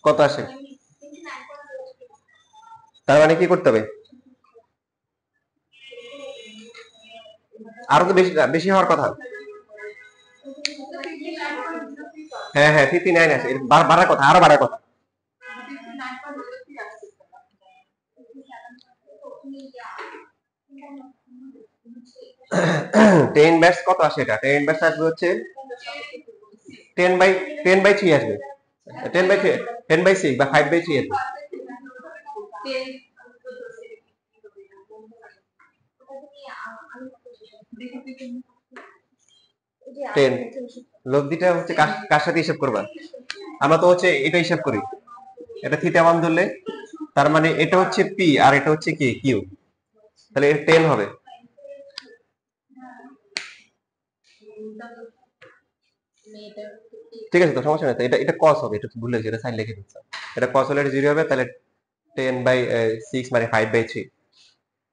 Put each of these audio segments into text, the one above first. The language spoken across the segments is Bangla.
কত আসে? তার মানে কি করতে হবে? আরো তো বেশি বেশি হওয়ার কথা। হ্যাঁ হ্যাঁ 59 আছে, বাড়ার কথা, আরো বাড়ার কথা। 10 ব্যাটস কত আসে? এটা 10 ব্যাটস আসবে হচ্ছে 10/3 আসবে, 10/6 বা 5/3 আসবে। 10 লব্ধিটা হচ্ছে কার সাথে হিসাব করবা? আমরা তো হচ্ছে এটা হিসাব করি, এটা θ1 ধরলে, তার মানে এটা হচ্ছে পি আর এটা হচ্ছে কি কিউ, তাহলে এটা 10 হবে। ঠিক আছে তো, সমস্যা নেই, এটা এটা কস হবে, এটা ভুলে গেছি, এটা সাইন লিখে দিচ্ছি। এটা কস হলে 0 হবে, তাহলে 10/6 মানে 5/3।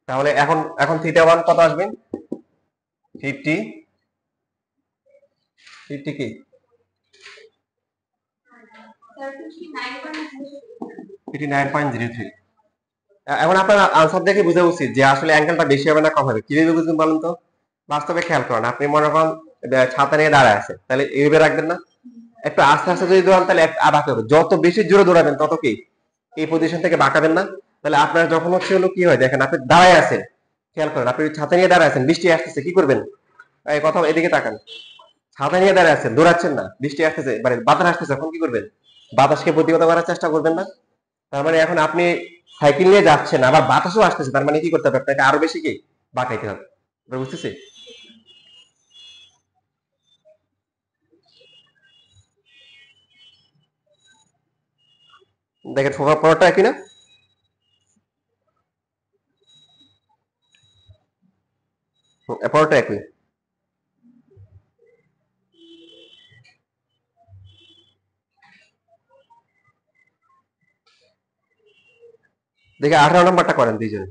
তাহলে এখন এখন θ1 কত আসবে? 50 50 কি 59.03। এখন আপনার আনসার দেখে বুঝা উচিত যে আসলে অ্যাঙ্গেলটা বেশি হবে না কম হবে। কিভাবে বুঝবেন বলেন তো? বাস্তবে খেয়াল করেন, আপনি মনে করেন ছাতা নিয়ে দাঁড়ায় আছে, তাহলে এইভাবে রাখবেন না? একটু আস্তে আস্তে যদি দৌড়ান তাহলে বাঁকাতে হবে, যত বেশি জোরে দৌড়াবেন তত কি এই পজিশন থেকে বাঁকাবেন না? তাহলে আপনার যখন হচ্ছে হলো কি হয় দেখেন, আপনি দাঁড়ায় আছেন, খেয়াল করেন, আপনি ছাতা নিয়ে দাঁড়ায় আছেন, বৃষ্টি আসতেছে, কি করবেন? এই কথা, এদিকে তাকান। ছাতা নিয়ে দাঁড়ায় আছেন, দৌড়াচ্ছেন না, বৃষ্টি আসতেছে, মানে বাতাস আসতেছে, এখন কি করবেন? বাতাসকে প্রতিহত করার চেষ্টা করবেন না? তার মানে এখন আপনি সাইকেল নিয়ে যাচ্ছেন, আবার বাতাসও আসতেছে, তার মানে কি করতে হবে? আপনাকে আরো বেশি কি বাঁকাইতে হবে। এবার বুঝতেছি? দেখেন পরেরটা একই না? পরেরটা একই। দেখে 18 নম্বরটা করেন দুইজনে।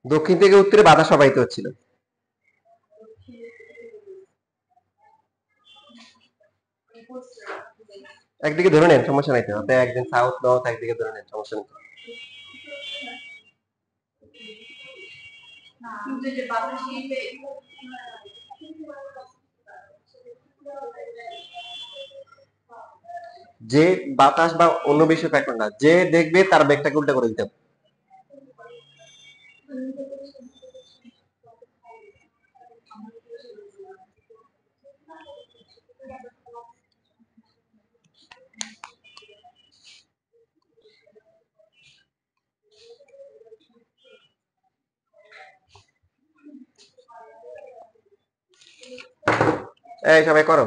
দক্ষিণ থেকে উত্তরে বাতাস প্রবাহিত হচ্ছিল। একদিকে ধরে নেন, সমস্যা নাই তো, আপনি একদিন সাউথ নর্থ একদিকে ধরে নেন, সমস্যা নেই। যে বাতাস বা অন্য বিষয় ফ্যাক্টর না, যে দেখবে তার ব্যাগটাকে উল্টা করে দিতে হবে। এই সবাই করো।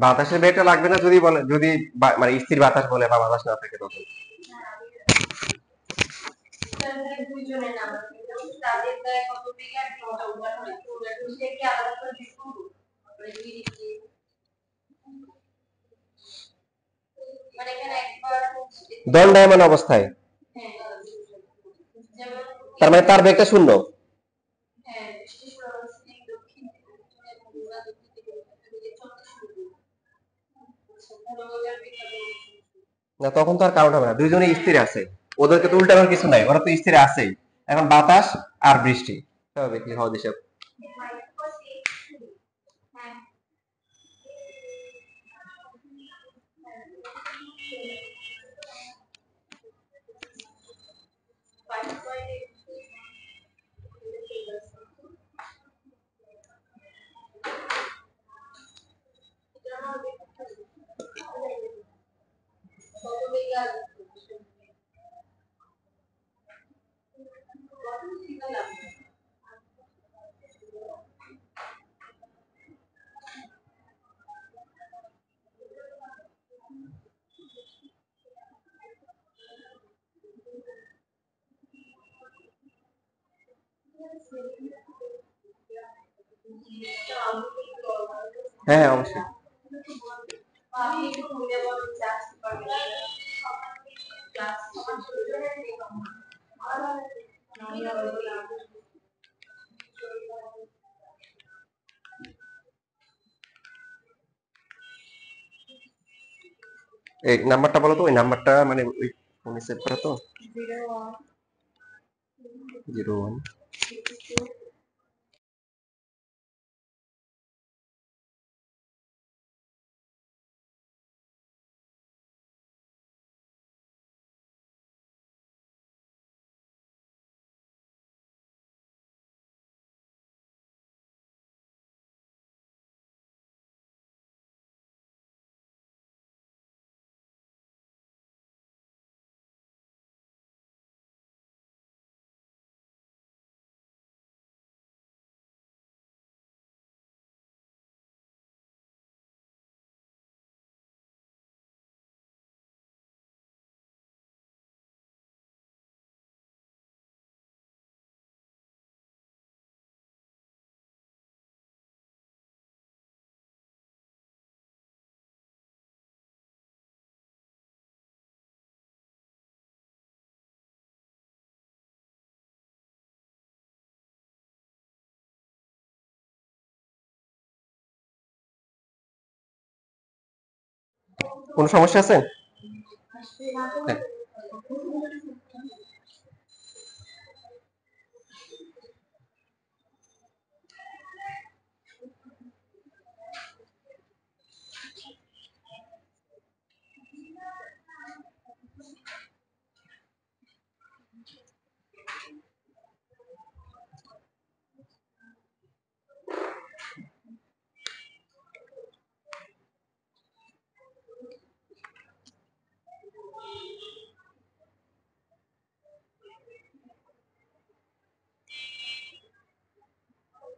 বাতাসের বেগটা লাগবে না যদি বলে, যদি মানে স্থির বাতাস বলে বা বাতাস না থাকে তখন। দণ্ডায়মান অবস্থায় তার মানে তার বেগটা শূন্য। না তখন তো আর কারণ হবে না, দুইজনেই স্থির আছে, ওদেরকে তো উল্টানোর কিছু নাই, ওরা তো স্থির আছেই। এখন বাতাস আর বৃষ্টি স্বাভাবিক হওয়া দিশা। হ্যাঁ হ্যাঁ অবশ্যই। এই নাম্বারটা বলো তো, ওই নাম্বারটা মানে ওই ফোনে সেভ করা তো। 01 কোনো সমস্যা আছে? হ্যাঁ।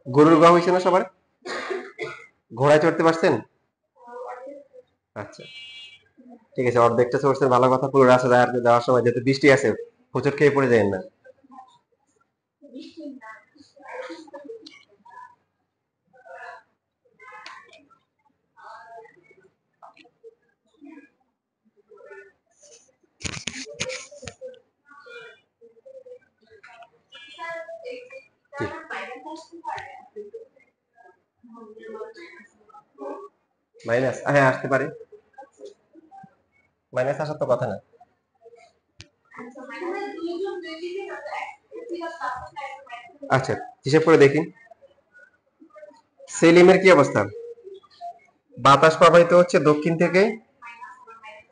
গরুর গা হয়েছে না সবার? ঘোড়ায় চড়তে পারছেন? আচ্ছা, ঠিক আছে, অর্ধেকটা চড়ছেন ভালো কথা। পুরো রাস্তা যাওয়ার সময় যেহেতু বৃষ্টি আছে, হোঁচট খেয়ে পড়ে যাবেন না। জি। মাইনাস, হ্যাঁ আসতে পারে। মাইনাস আসার তো কথা না। আচ্ছা, হিসেব করে দেখি। সেলিমের কি অবস্থা? বাতাস প্রবাহিত হচ্ছে দক্ষিণ থেকে,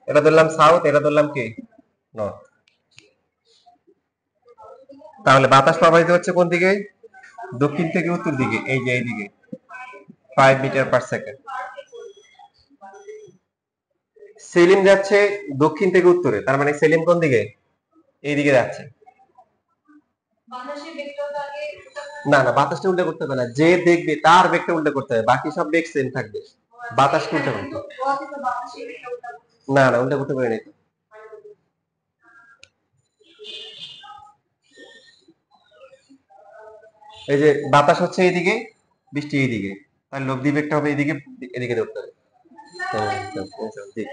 এটা ধরলাম সাউথ, এটা ধরলাম কি নর্থ। তাহলে বাতাস প্রবাহিত হচ্ছে কোন দিকে? দক্ষিণ থেকে উত্তর দিকে, এই যে এইদিকে, 5 মিটার পার সেকেন্ড। সেলিম যাচ্ছে দক্ষিণ থেকে উত্তরে, তার মানে সেলিম কোন দিকে? এইদিকে যাচ্ছে। না না, বাতাসটা উল্টা করতে হবে না, যে দেখবে তার বেগটা উল্টা করতে হবে, বাকি সব বেগ সেম থাকবে। বাতাস উল্টা করতে, না না উল্টা করতে পারি নাই তো। এই যে বাতাস হচ্ছে এইদিকে, বৃষ্টি এইদিকে, তার লব্ধি বেগটা হবে এইদিকে, এদিকে ধরতে হবে। হ্যাঁ, হ্যাঁ, হ্যাঁ, জি।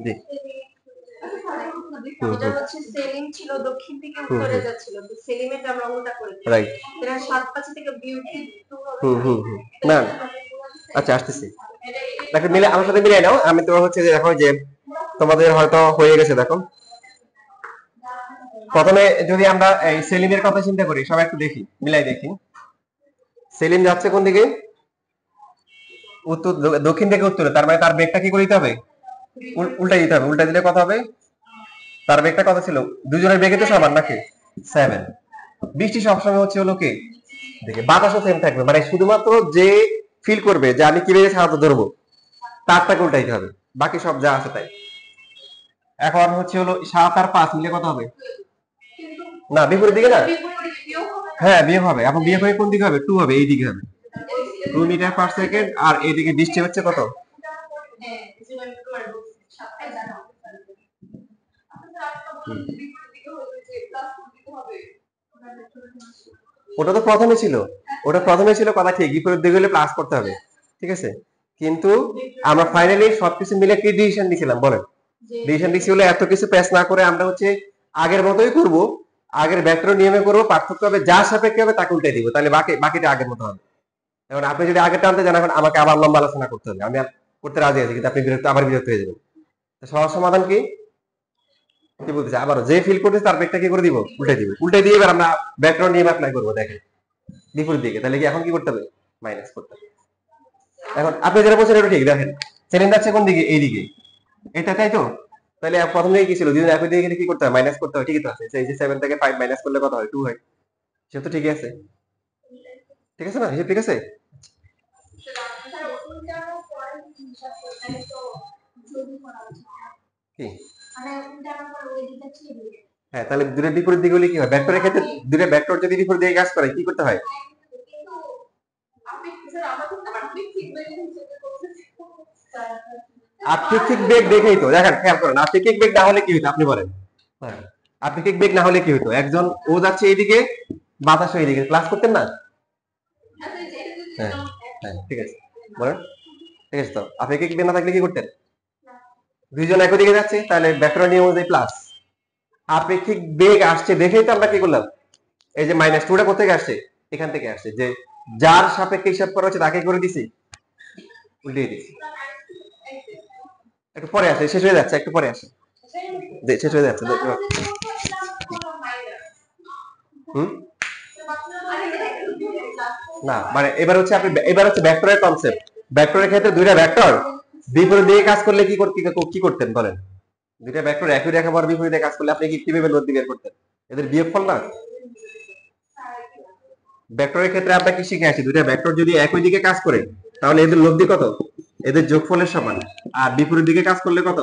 জি এটা হচ্ছে সেলিম ছিল দক্ষিণ থেকে উত্তরে যাচ্ছিল, তো সেলিমের আমরা উল্টা করে দিই। রাইট। এটা 7-5 থেকে বিউটি না আচ্ছা আসতেছি, দেখো মিলে আমার সাথে মিলিয়ে নাও। আমি তো হচ্ছে যে দেখো যে তোমাদের হয়তো হয়ে গেছে। দেখো প্রথমে যদি আমরা এই সেলিমের কথা চিন্তা করি, সবাই একটু দেখি, মিলাই দেখি। সেলিম যাচ্ছে কোন দিকে? উত্তর, দক্ষিণ থেকে উত্তরে। তার মানে তার বেগটা কি করে দিতে হবে? উল্টাই দিতে হবে। উল্টা দিলে কত হবে? তার বেগটা কত ছিল? দুজনের বেগে তো সমান নাকি? 7। বৃষ্টি সবসময় হচ্ছে হলো কি দেখে, বাতাসও সেম থাকবে, মানে শুধুমাত্র যে ফিল করবে যে আমি কিভাবে ছাড়াতে ধরবো তারটাকে উল্টাইতে হবে, বাকি সব যা আছে তাই। এখন হচ্ছে হলো 7 আর 5 মিলে কত হবে? না বিপরীত দিকে না, হ্যাঁ বিয়োগ হবে। এখন বিয়োগ হয়ে কোন দিকে হবে? 2 হবে, এই দিকে হবে 2 মিটার পার সেকেন্ড। আর এইদিকে বৃষ্টি হচ্ছে কত? ওটা তো প্রথমে ছিল, ওটা প্রথমে ছিল কথা ঠিক, বিপরীত দিকে হলে প্লাস করতে হবে, ঠিক আছে। কিন্তু আমরা ফাইনালি সবকিছু মিলে কি ডিসিশন নিয়েছিলাম বলেন? ডিসিশন দিচ্ছি হলো এত কিছু প্যাচ না করে আমরা হচ্ছে আগের মতোই করব, আগের ভেক্টর নিয়মে করব, পার্থক্য হবে যার সাপেক্ষে হবে তাকে উল্টে দিব, তাহলে বাকিটা আগের মতো হবে। এখন আপনি যদি আগের টানতে জান, এখন আমাকে আবার লম্বা আলোচনা করতে হবে, আমি আর করতে রাজি আছি, কিন্তু আপনি আবার বিরক্ত হয়ে যাবেন। সহজ সমাধান কি? কি বলতেছে আবারও, যে ফিল করতেছে তার বেগটা কি করে দিব? উল্টে দিব। উল্টে দিয়ে এবার আমরা ভেক্টর নিয়ম অ্যাপ্লাই করবো, দেখেন বিপরীত দিকে। তাহলে কি এখন কি করতে হবে? মাইনাস করতে হবে। এখন আপনি যেটা বলছেন এটা ঠিক, দেখেন সিলিন্ডার যাচ্ছে কোন দিকে? এই দিকে, এটা তাই তো। তাহলে প্রথম দিকে কি ছিল? যদি একই দিকে গেলে কি করতে হয়? মাইনাস করতে হয়, ঠিকই তো আছে। এই যে 7 থেকে 5 মাইনাস করলে কত হয়? 2 হয়। সে তো ঠিকই আছে, ঠিক আছে না? হিসেব ঠিক আছে। কি হ্যাঁ, তাহলে দুটো বিপরীত দিকে হলে কি হয়? ভেক্টরের ক্ষেত্রে দুটো ভেক্টর যদি বিপরীত দিকে কাজ করে কি করতে হয়? আপেক্ষিক বেগ দেখেই তো, দেখেন খেয়াল করেন, আপেক্ষিক বেগ না হলে কি হতো আপনি বলেন? হ্যাঁ, আপেক্ষিক বেগ না হলে কি হতো? একজন ও যাচ্ছে এইদিকে, বাতাস এইদিকে, ক্লাস করতেন না? হ্যাঁ হ্যাঁ ঠিক আছে, বলেন। ঠিক আছে, তো আপেক্ষিক বেগ না থাকলে কি করতেন? দুইজন একই দিকে যাচ্ছে, তাহলে ভেক্টর নিয়ম অনুযায়ী প্লাস। আপেক্ষিক বেগ আসছে দেখেই তো আমরা কি করলাম, এই যে মাইনাস টুটা কোথেকে আসছে? এখান থেকে আসছে, যে যার সাপেক্ষে হিসাব করা হচ্ছে তাকে করে দিছি, উল্টিয়ে দিছি। একটু পরে আসে, শেষ হয়ে যাচ্ছে, একটু পরে আসে, শেষ হয়ে যাচ্ছে। হুম, না মানে এবার হচ্ছে আপনি, এবার হচ্ছে ভেক্টরের কনসেপ্ট। ভেক্টরের ক্ষেত্রে দুইটা ভেক্টর বিপরীত দিকে কাজ করলে কি করতেন বলেন? দুইটা ভেক্টর একই রেখা বরাবর বিপরীত দিকে কাজ করলে আপনি কিভাবে লব্ধি বের করতেন? এদের বিয়োগফল না। ভেক্টরের ক্ষেত্রে আমরা কি শিখে আছি? দুইটা ভেক্টর যদি একই দিকে কাজ করে তাহলে এদের লব্ধি কত? এদের যোগফলের সমান। আর বিপরীত দিকে কাজ করলে কত?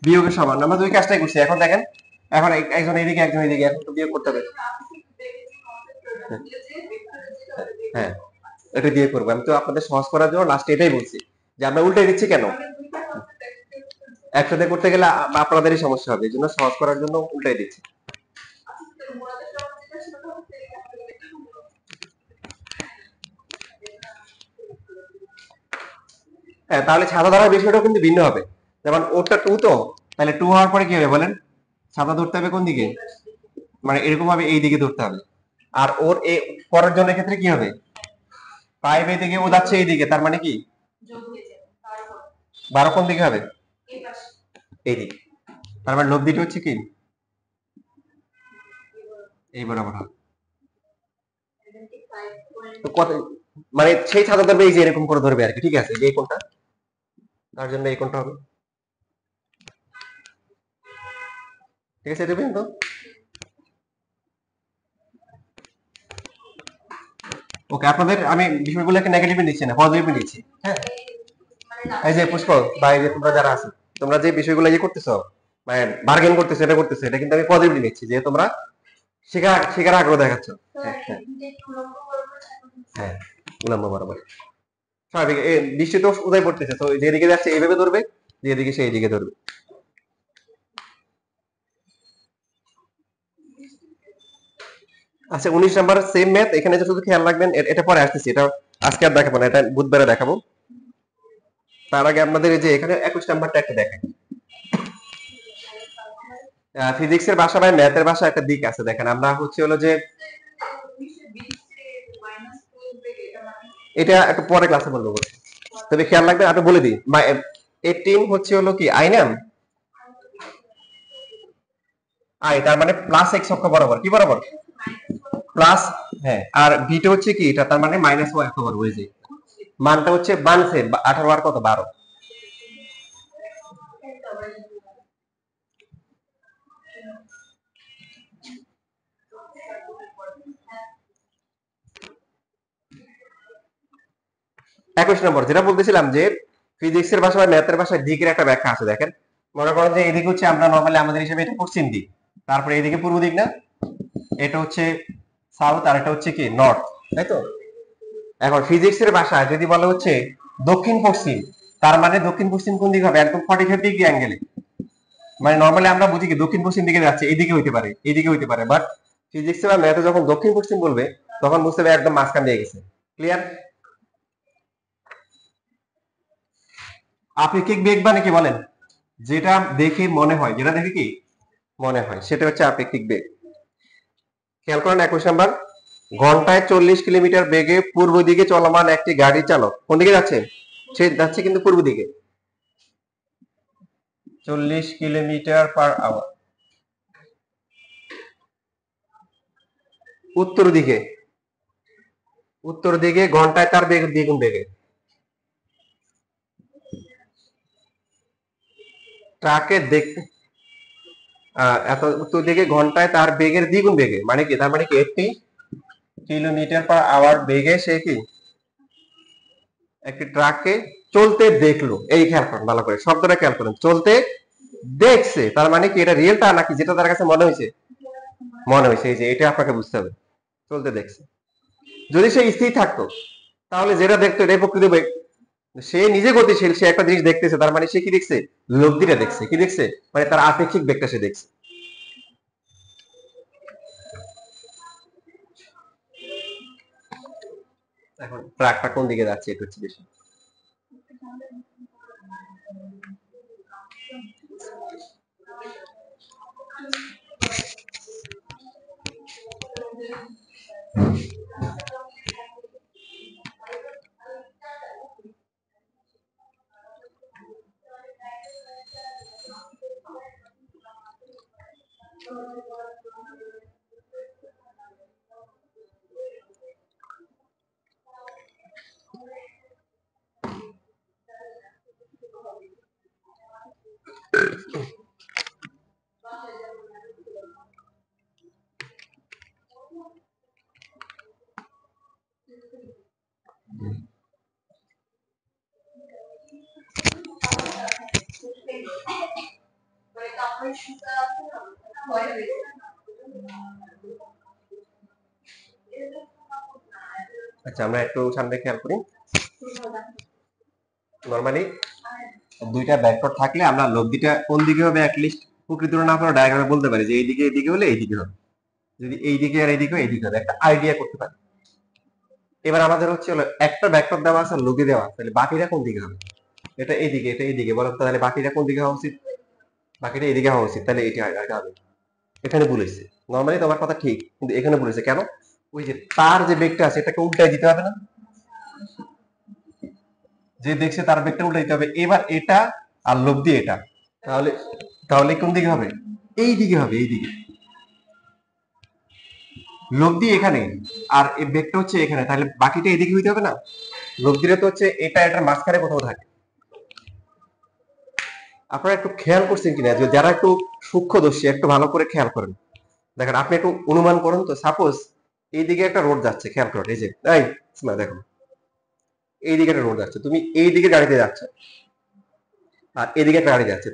বিয়োগের সমান। আমরা দুই কাজটাই করছি। এখন দেখেন, এখন একজন এদিকে একজন এদিকে, এখন তো বিয়োগ করতে হবে। হ্যাঁ, এটা দিয়ে করবো। আমি তো আপনাদের সহজ করার জন্য লাস্টে এটাই বলছি যে আমরা উল্টে দিচ্ছি কেন, একসাথে করতে গেলে আপনাদেরই সমস্যা হবে, এই জন্য সহজ করার জন্য উল্টাই দিচ্ছি। হ্যাঁ, তাহলে ছাতা ধরার বিষয়টাও কিন্তু ভিন্ন হবে। যেমন ওরটা 2, তো তাহলে 2 হওয়ার পরে কি হবে বলেন? ছাতা ধরতে হবে কোন দিকে? মানে এরকম ভাবে এই দিকে ধরতে হবে। আর ওর এই পরের জনের ক্ষেত্রে কি হবে? 5 এই দিকে, ও যাচ্ছে এই দিকে, তার মানে কি 12 কোন দিকে হবে? এই দিকে। তার মানে লব্ধিটা হচ্ছে কি এই বরাবর হবে। তো কত, মানে সেই ছাতা ধরবে এই যে এরকম করে ধরবে আর কি, ঠিক আছে। এই কোনটা, তার জন্য এই কোনটা হবে, ঠিক আছে। এটা তো ওকে, আপনাদের আমি বিষয়গুলোকে নেগেটিভে নিচ্ছি না, পজিটিভে নিচ্ছি। হ্যাঁ, এই যে পুষ্প বা এই যে তোমরা যারা আছো, তোমরা যে বিষয়গুলো ইয়ে করতেছো, মানে বার্গেন করতেছো, এটা করতেছো, এটা কিন্তু আমি পজিটিভলি নিচ্ছি, যে তোমরা শেখার আগ্রহ দেখাচ্ছ। হ্যাঁ হ্যাঁ হ্যাঁ, উলম্ব বরাবর স্বাভাবিক। দৃষ্টি তো উদয় পড়তেছে, তো যেদিকে যাচ্ছে এইভাবে ধরবে, যেদিকে সেই দিকে ধরবে। আচ্ছা, 19 নাম্বার সেম ম্যাথ। এখানে যে শুধু খেয়াল রাখবেন, এটা পরে আসতেছি, এটা আজকে আর দেখাবো না, এটা বুধবারে দেখাবো। তার আগে আপনাদের এই যে এখানে 21 নাম্বারটা একটা দেখেন, ফিজিক্সের ভাষা বা ম্যাথের ভাষা একটা দিক আছে দেখেন। আমরা হচ্ছে হলো যে এটা একটু পরে ক্লাসে বলবো, তবে খেয়াল রাখবেন, আপনি বলে দিই 18 হচ্ছে হলো কি আই নাম আই, তার মানে প্লাস এক্স অক্ষ বরাবর কি বরাবর প্লাস, হ্যাঁ, আর বিটা হচ্ছে কি এটা, তার মানে মাইনাস ওয়াই অক্ষ বরাবর। এই যে মানটা হচ্ছে বানছে 18 আর কত 12। একুশ নম্বর যেটা বলতেছিলাম যে ফিজিক্সের ভাষা বা ম্যাথের ভাষায় দিকের একটা ব্যাখ্যা আছে দেখেন। মনে করেন যে এদিকে হচ্ছে আমরা নরমালি আমাদের হিসেবে এটা পশ্চিম দিক, তারপরে এদিকে পূর্ব দিক না, এটা হচ্ছে সাউথ আর এটা হচ্ছে কি নর্থ, তাই তো। এখন ফিজিক্সের ভাষায় যদি বলা হচ্ছে দক্ষিণ পশ্চিম, তার মানে দক্ষিণ পশ্চিম কোন দিকে হবে, একদম 45 ডিগ্রি অ্যাঙ্গেলে। মানে নরমালি আমরা বুঝি কি দক্ষিণ পশ্চিম দিকে যাচ্ছে, এদিকে হইতে পারে এদিকে হইতে পারে, বাট ফিজিক্সে বা ম্যাথে যখন দক্ষিণ পশ্চিম বলবে তখন বুঝতে হবে একদম মাঝখান দিয়ে গেছে। ক্লিয়ার? আপেক্ষিক বেগ মানে কি বলেন? যেটা দেখে মনে হয়, যেটা দেখে কি মনে হয়, সেটা হচ্ছে আপেক্ষিক বেগ। খেয়াল করেন 21 নাম্বার, ঘন্টায় 40 কিলোমিটার বেগে পূর্ব দিকে চলমান একটি গাড়ির চালক কোন দিকে যাচ্ছে? সে যাচ্ছে কিন্তু পূর্ব দিকে, 40 কিলোমিটার/আওয়ার। উত্তর দিকে, উত্তর দিকে ঘন্টায় তার বেগ দ্বিগুণ বেগে। ট্রাকে দেখতে এত উত্তর দিকে ঘন্টায় তার বেগের দ্বিগুণ বেগে, মানে কি তার মানে কি 80 কিলোমিটার/আওয়ার বেগে সে কি একটি ট্রাককে চলতে দেখলো। এই খেয়াল করেন ভালো করে, শব্দটা খেয়াল করেন, চলতে দেখছে, তার মানে কি এটা রিয়েলটা নাকি যেটা তার কাছে মনে হয়েছে? মনে হয়েছে। এই যে এটা আপনাকে বুঝতে হবে, চলতে দেখছে। যদি সে স্থির থাকতো তাহলে যেটা দেখতো এটাই প্রকৃত বেগ। সে নিজে গতিশীল, সে একটা জিনিস দেখতেছে, তার মানে সে কি দেখছে? লব্ধিটা দেখছে। কি দেখছে? মানে তার আপেক্ষিক বেগটা সে দেখছে। এখন ট্রাকটা কোন দিকে যাচ্ছে এটা হচ্ছে বিষয়। আচ্ছা, আমরা একটু সামনে খেয়াল করি। নরমালি দুইটা ভেক্টর থাকলে আমরা লব্ধিটা কোন দিকে হবে অ্যাটলিস্ট প্রকৃত না করে ডায়াগ্রামে বলতে পারি যে এইদিকে এদিকে হলে এইদিকে হবে, যদি এইদিকে আর এইদিকে এইদিকে হবে, একটা আইডিয়া করতে পারি। এবার আমাদের হচ্ছে হলো একটা ভেক্টর দেওয়া আছে, লব্ধি দেওয়া আছে, তাহলে বাকিটা কোন দিকে হবে? এটা এইদিকে, এটা এইদিকে, বলেন তো তাহলে বাকিটা কোন দিকে হওয়া উচিত? বাকিটা এইদিকে হওয়া উচিত, তাহলে এটা হবে। এখানে বলেছে নরমালি তোমার কথা ঠিক, কিন্তু এখানে বলেছে কেন? ওই যে তার যে বেগটা আছে এটাকে উল্টাই দিতে হবে না? যে দেখছে তার বেগটা উল্টাই দিতে হবে। এবার এটা আর লব্ধি এটা, তাহলে তাহলে কোন দিকে হবে? এই দিকে হবে, এই দিকে। লব্ধি এখানে আর এই বেগটা হচ্ছে এখানে, তাহলে বাকিটা এদিকে হইতে হবে না? লব্ধিটা তো হচ্ছে এটা এটার মাঝখানে কোথাও থাকে। আপনারা একটু খেয়াল করছেন কিনা, যে যারা একটু সূক্ষ্মদর্শী একটু ভালো করে খেয়াল করেন, দেখেন আপনি একটু অনুমান করুন তো, সাপোজ এইদিকে একটা রোড যাচ্ছে, খেয়াল করেন, এই যে এই দেখো এইদিকে একটা রোড যাচ্ছে, তুমি এইদিকে গাড়িতে যাচ্ছ আর এদিকে একটা গাড়ি যাচ্ছে।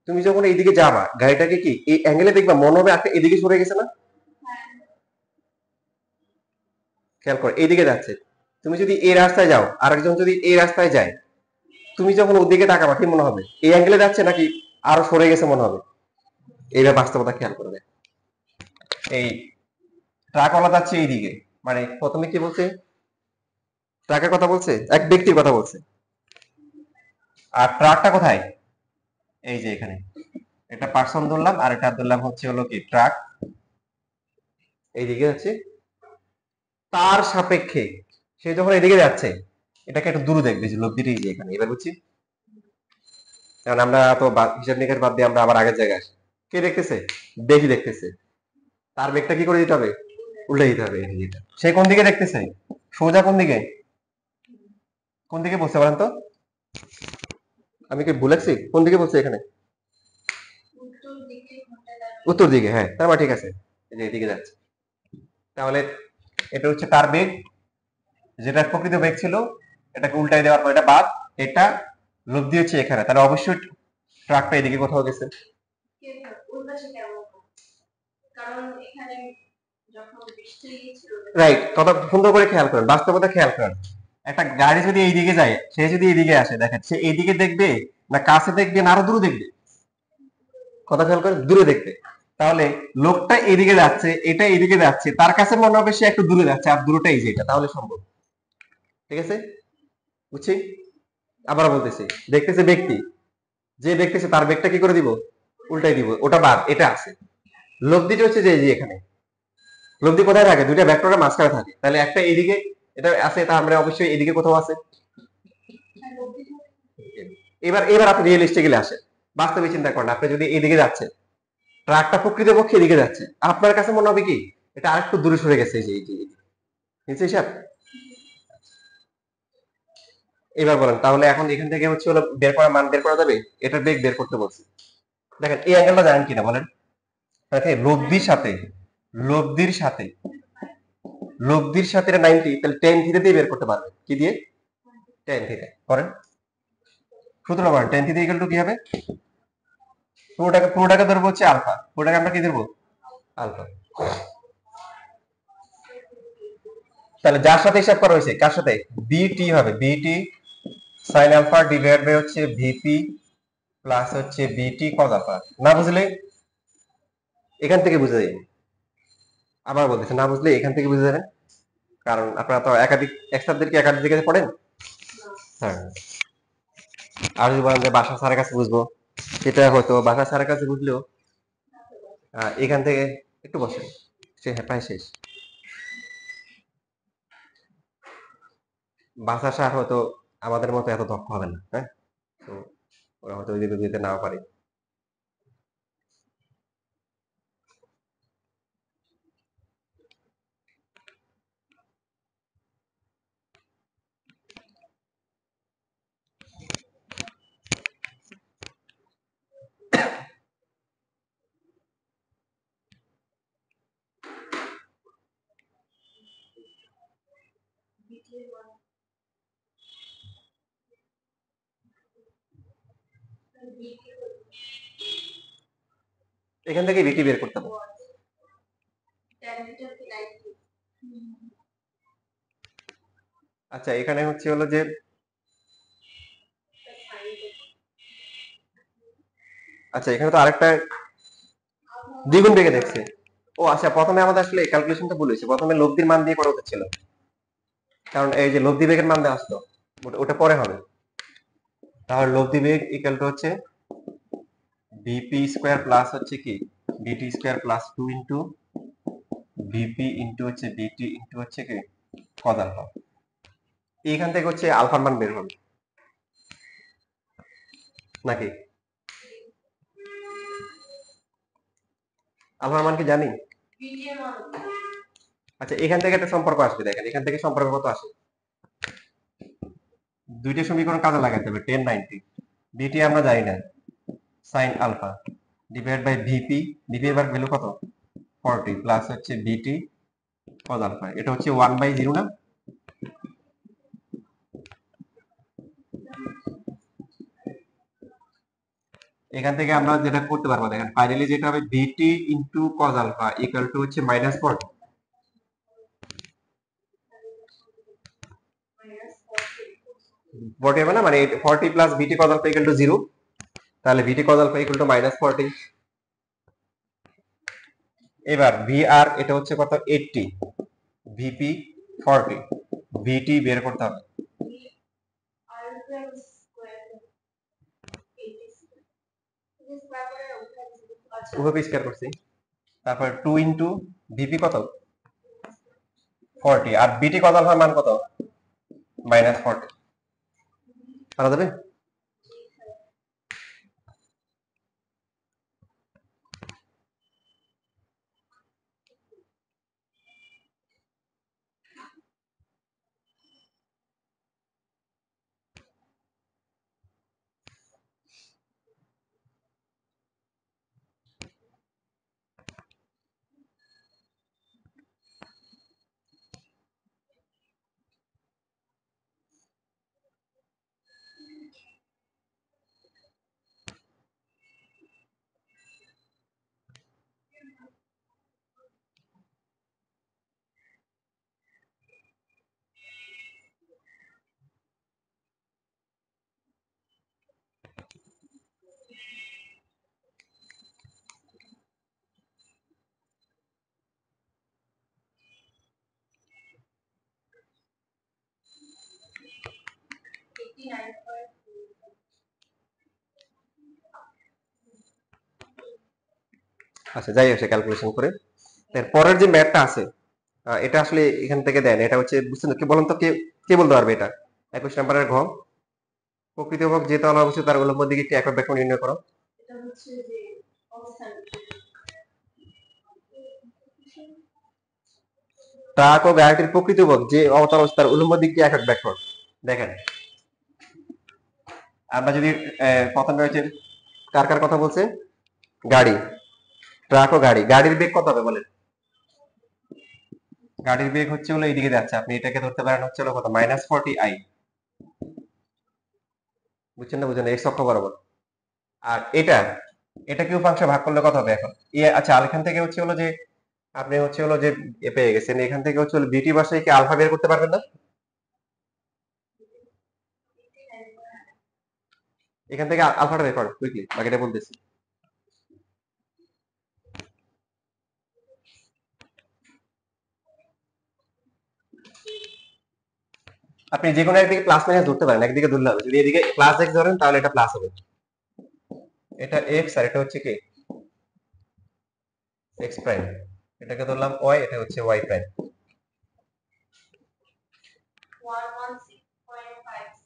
তুমি যখন এইদিকে যাবা গাড়িটাকে কি এই অ্যাঙ্গেলে দেখবা মনে হবে একটা এদিকে সরে গেছে না? খেয়াল করো, এইদিকে যাচ্ছে, তুমি যদি এই রাস্তায় যাও আরেকজন যদি এই রাস্তায় যায়, তুমি যখন ওদিকে তাকাবা কি মনে হবে? এই অ্যাঙ্গেলে যাচ্ছে নাকি আরো সরে গেছে মনে হবে? এইটা বাস্তবতা খেয়াল করবে। এই ট্রাকওয়ালা যাচ্ছে এইদিকে, মানে প্রথমে কি বলছে? ট্রাকের কথা বলছে, এক ব্যক্তির কথা বলছে। আর ট্রাকটা কোথায়? এই যে এখানে এটা পার্সন ধরলাম আর এটা ধরলাম হচ্ছে হলো কি ট্রাক, এইদিকে যাচ্ছে তার সাপেক্ষে সে যখন এদিকে যাচ্ছে এটাকে একটু দূরে দেখবে যে লব্ধিটা এই যে এখানে, এবার বুঝছি। কারণ আমরা তো হিসাব নিকাশ বাদ দিয়ে আমরা আবার আগের জায়গায় আসি। কে দেখতেছে? বেশি দেখতেছে, তার বেগটা কি করে দিতে হবে? উল্টে দিতে হবে। সে কোন দিকে দেখতেছে? সোজা কোন দিকে? কোন দিকে বলছে বলেন তো? আমি কি ভুলেছি? কোন দিকে বলছে এখানে? উত্তর দিকে, হ্যাঁ, তার মানে ঠিক আছে, এই যে এদিকে যাচ্ছে। তাহলে এটা হচ্ছে তার বেগ, যেটা প্রকৃত বেগ ছিল এটাকে উল্টাই দেওয়ার পর এটা বাদ, এটা লব্ধি হচ্ছে এখানে, তাহলে অবশ্যই ট্রাকটা এদিকে কোথাও গেছে। রাইট, কথা সুন্দর করে খেয়াল করেন, বাস্তবতা খেয়াল করেন। একটা গাড়ি যদি এইদিকে যায়, সে যদি এইদিকে আসে, দেখেন সে এইদিকে দেখবে না কাছে দেখবে না আরো দূরে দেখবে? কথা খেয়াল করে, দূরে দেখবে। তাহলে লোকটা এদিকে যাচ্ছে, এটা এদিকে যাচ্ছে, তার কাছে মনে হবে সে একটু দূরে যাচ্ছে, আর দূরটা এই যে এটা, তাহলে সম্ভব। ঠিক আছে, বুঝছি। আবার বলতেছি, দেখতেছে ব্যক্তি, যে দেখতেছে তার বেগটা কি করে দিব? উল্টাই দিব, ওটা বাদ, এটা আছে। লব্ধিটা হচ্ছে যে এই যে এখানে, লব্ধি কোথায় থাকে? দুইটা ভেক্টরের মাঝখানে থাকে, তাহলে একটা এইদিকে এটা আছে, তার মানে অবশ্যই এদিকে কোথাও আছে। এবার এবার আপনি রিয়েলিস্টিক্যালি আসেন, বাস্তবে চিন্তা করেন, আপনি যদি এদিকে যাচ্ছে, ট্রাকটা প্রকৃতপক্ষে এদিকে যাচ্ছে, আপনার কাছে মনে হবে কি এটা আরেকটু দূরে সরে গেছে, এই যে নিচে হিসাব। এবার বলেন তাহলে এখন এখান থেকে হচ্ছে হলো বের করা মান বের করা যাবে? এটার বেগ বের করতে বলছি। দেখেন এই অ্যাঙ্গেলটা জানেন কিনা বলেন? দেখেন লব্ধির সাথে, লব্ধির সাথে, লব্ধির সাথে এটা 90, তাহলে টেন থিটা দিয়ে বের করতে পারবেন। কি দিয়ে? টেন থিটা করেন, সূত্র করেন। টেন থিটা ইকুয়াল টু কি হবে? পুরোটাকে ধরবো হচ্ছে আলফা, পুরোটাকে আমরা কি ধরবো? আলফা। তাহলে যার সাথে হিসাব করা হয়েছে, কার সাথে? বিটি হবে, বিটি সাইন আলফা ডিভাইড বাই হচ্ছে ভিপি প্লাস হচ্ছে বিটি কজ আলফা। না বুঝলে এখান থেকে বুঝে যাবেন। আবার বলতেছে, না বুঝলে এখান থেকে বুঝে যাবেন, কারণ আপনারা তো একাধিক এক্সারদেরকে একাধিক জায়গায় পড়েন। হ্যাঁ, আর যদি বলেন যে বাসা স্যারের কাছে বুঝবো, সেটা হয়তো বাসা স্যারের কাছে বুঝলেও এখান থেকে একটু বসেন, সে হ্যাঁ প্রায় শেষ। বাসা স্যার হয়তো আমাদের মতো এত দক্ষ হবে না, হ্যাঁ, তো ওরা হয়তো ওই দিকে যেতে নাও পারে। এখান থেকে বিটি বের করতে হবে। আচ্ছা, এখানে হচ্ছে হলো যে আচ্ছা এখানে তো আরেকটা দ্বিগুণ বেগে দেখছে। ও আচ্ছা, প্রথমে আমাদের আসলে ক্যালকুলেশনটা ভুল হয়েছে, প্রথমে লব্ধির মান দিয়ে করা উচিত ছিল, কারণ এই যে লব্ধি বেগের মান দেওয়া আসতো, ওটা পরে হবে। তাহলে লব্ধি বেগ ইকুয়াল টু হচ্ছে বিপি স্কোয়ার প্লাস হচ্ছে কি বিটি square plus 2 into VP into হচ্ছে বিটি ইন্টু হচ্ছে কি কজ আলফা। এইখান থেকে হচ্ছে আলফার মান বের হবে নাকি? আলফার মান কি জানি? আচ্ছা, এখান থেকে একটা সম্পর্ক আসবে, দেখেন এখান থেকে সম্পর্ক কত আসে? দুইটা সমীকরণ কাজে লাগাতে হবে, 1090 বিটি আমরা জানি না, sine alpha divide by VP, VP এর ভ্যালু কত? 40 প্লাস হচ্ছে বিটি কজ আলফা, এটা হচ্ছে 1/0 না? এখান থেকে আমরা যেটা করতে পারবো, দেখেন ফাইনালি যেটা হবে BT into cos alpha equal to হচ্ছে -40, 40 হবে না, মানে 40 প্লাস বিটি কজ আলফা ইকুয়াল টু 0, তাহলে বিটি কজ আলফা ইকুয়াল টু -40। এবার ভিআর এটা হচ্ছে কত? 80, ভিপি 40, ভিটি বের করতে হবে। আচ্ছা উভয় স্কয়ার করছি, তারপর 2 ইনটু ভিপি কত 40, আর বিটি কত আলফার মান কত -40, পারা যাবে? আচ্ছা যাই হোক, ক্যালকুলেশন করে এর পরের যে ম্যাথটা আছে, এটা আসলে এখান থেকে দেন, এটা হচ্ছে বুঝছেন কি বলুন তো, কে কে বলতে পারবে এটা? 21 নম্বরের ঘ, প্রকৃতপক্ষ যে তল অবস্থিত তার উল্লম্ব দিকে একটি একক ব্যাখ্যা নির্ণয় করো। এটা হচ্ছে যে অবস্থান ট্রাক ও গাড়িটির প্রকৃতপক্ষ যে অবতল অবস্থিত তার উল্লম্ব দিকটি একক ব্যাখ্যা। দেখেন আমরা যদি প্রথমে হচ্ছে কার কার কথা বলছে, গাড়ি, ট্রাক ও গাড়ি, গাড়ির বেগ কত হবে বলেন? গাড়ির বেগ হচ্ছে হলো এইদিকে যাচ্ছে, আপনি এটাকে ধরতে পারেন হচ্ছে হলো কত -40i, বুঝছেন না? বুঝছেন, এক্স অক্ষ বরাবর। আর এটা এটা কি উপাংশে ভাগ করলে কত হবে এখন? আচ্ছা, আর এখান থেকে হচ্ছে হলো যে আপনি হচ্ছে হলো যে পেয়ে গেছেন, এখান থেকে হচ্ছে হলো বিটি বাসায় কি আলফা বের করতে পারবেন না? এখান থেকে আলফাটা বের করেন কুইকলি, বাকিটা বলতেছি। আপনি যে কোনো একদিকে প্লাস মাইনাস ধরতে পারেন, একদিকে ধরলে হবে। যদি এদিকে প্লাস এক্স ধরেন তাহলে এটা প্লাস হবে, এটা এক্স আর এটা হচ্ছে কি এক্স প্রাইম, এটাকে ধরলাম ওয়াই, এটা হচ্ছে ওয়াই প্রাইম। 116.5